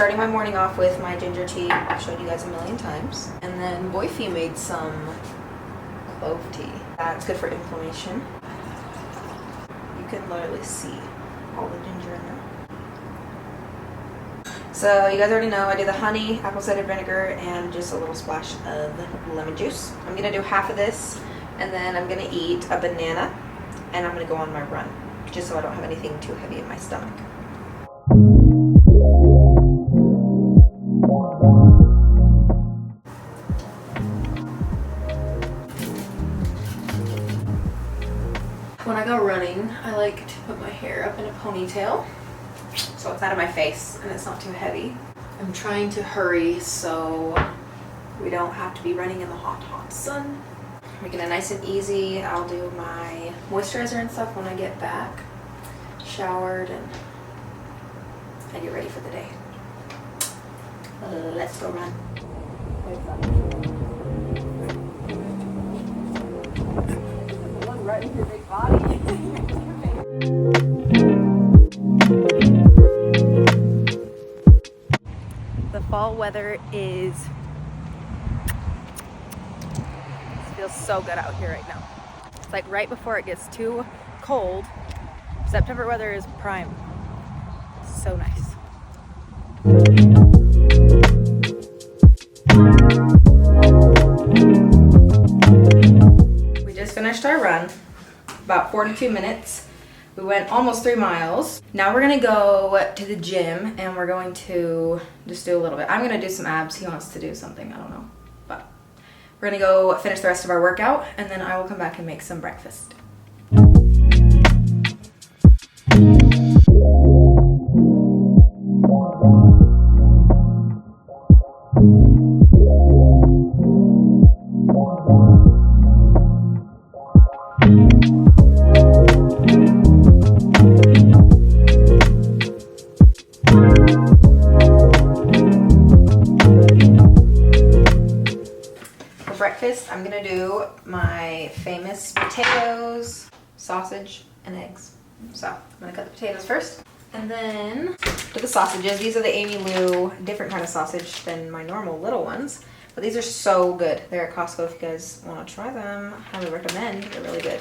starting my morning off with my ginger tea. I've showed you guys a million times. And then Boyfie made some clove tea. That's good for inflammation. You can literally see all the ginger in there. So you guys already know I do the honey, apple cider vinegar, and just a little splash of lemon juice. I'm gonna do half of this, and then I'm gonna eat a banana, and I'm gonna go on my run, just so I don't have anything too heavy in my stomach. When I go running, I like to put my hair up in a ponytail so it's out of my face and it's not too heavy. I'm trying to hurry so we don't have to be running in the hot sun. Making it nice and easy. I'll do my moisturizer and stuff when I get back, showered, and I get ready for the day. Let's go run. Right in your big body. The fall weather is, it feels so good out here right now. It's like right before it gets too cold. September weather is prime. So nice. We just finished our run, about 42 minutes. We went almost 3 miles. Now we're gonna go to the gym and we're going to just do a little bit. I'm gonna do some abs. He wants to do something, I don't know. But we're gonna go finish the rest of our workout and then I will come back and make some breakfast. I'm gonna do my famous potatoes, sausage, and eggs. So I'm gonna cut the potatoes first, and then do the sausages. These are the Amy Lou, different kind of sausage than my normal little ones, but these are so good. They're at Costco if you guys want to try them. I highly recommend. They're really good.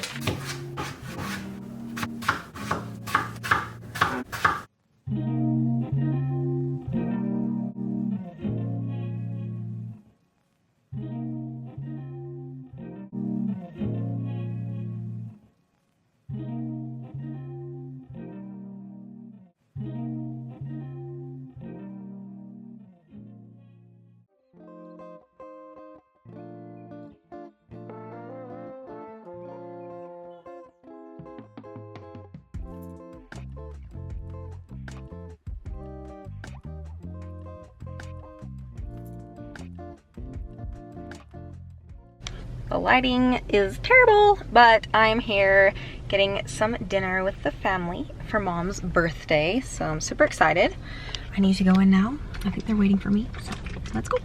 The lighting is terrible, but I'm here getting some dinner with the family for Mom's birthday, so I'm super excited. I need to go in now. I think they're waiting for me, so let's go.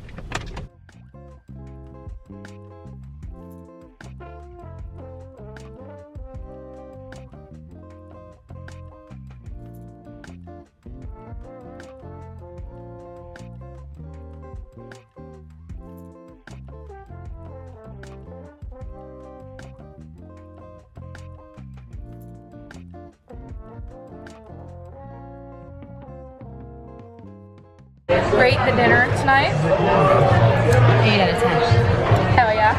Rate the dinner tonight. 8 out of 10. Hell yeah.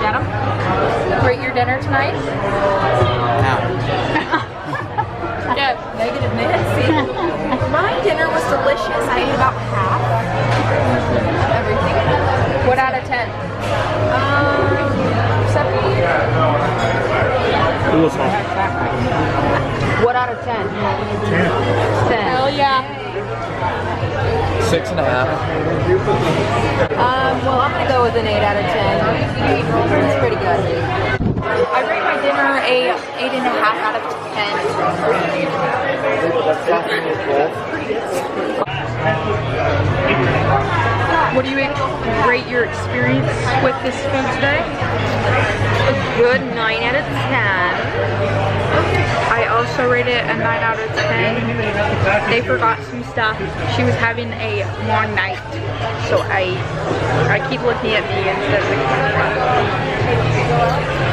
Shut up. Rate your dinner tonight. Yeah, negative Nancy. My dinner was delicious. I ate about half of everything. What out of 10? 7. What out of 10? 10. Hell yeah. 6.5. Well, I'm gonna go with an 8 out of 10. It's pretty good. I rate my dinner a 8.5 out of 10. What do you rate your experience with this food today? A good 9 out of 10. I also also rate it a 9 out of 10. They forgot some stuff. She was having a long night, so I keep looking at me instead of the camera.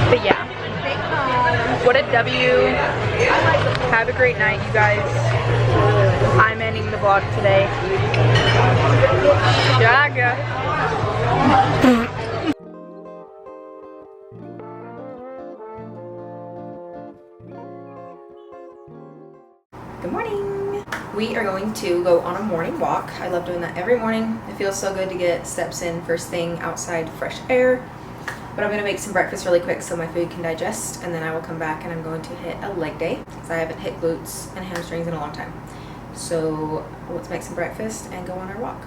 But yeah, what a W. Have a great night, you guys. I'm ending the vlog today. Shaga. Good morning. We are going to go on a morning walk. I love doing that every morning. It feels so good to get steps in first thing outside, fresh air. But I'm going to make some breakfast really quick so my food can digest, and then I will come back and I'm going to hit a leg day because I haven't hit glutes and hamstrings in a long time. So let's make some breakfast and go on our walk.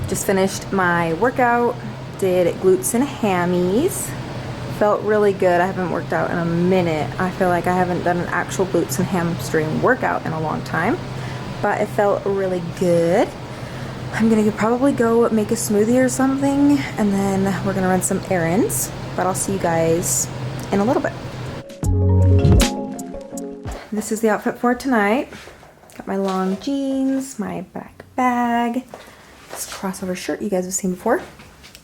Just finished my workout, did glutes and hammies. Felt really good. I haven't worked out in a minute. I feel like I haven't done an actual glutes and hamstring workout in a long time, but it felt really good. I'm gonna probably go make a smoothie or something, and then we're gonna run some errands, but I'll see you guys in a little bit. This is the outfit for tonight. Got my long jeans, my black bag, this crossover shirt you guys have seen before,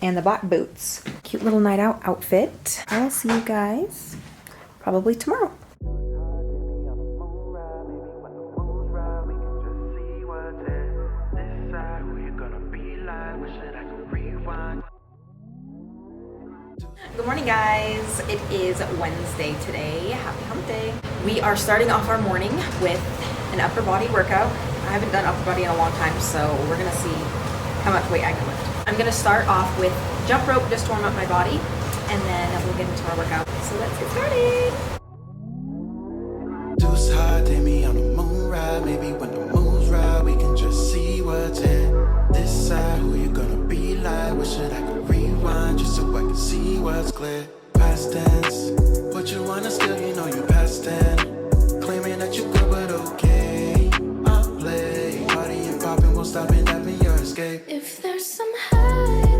and the black boots. Cute little night out outfit. I'll see you guys probably tomorrow. Good morning, guys. It is Wednesday today. Happy hump day. We are starting off our morning with an upper body workout. I haven't done upper body in a long time, so we're gonna see how much weight I can lift. I'm gonna start off with jump rope just to warm up my body, and then we'll get into our workout. So let's get started. Deuce high, take me on a moon ride. Maybe when the moon's right, we can just see what's in this side. Who you gonna be like? Wish that I could rewind just so I can see what's clear. Past tense, what you wanna still, you know you past ten. Claiming that you good, but okay. I'll play, party and poppin', won't stop, and that be your escape. If there's some high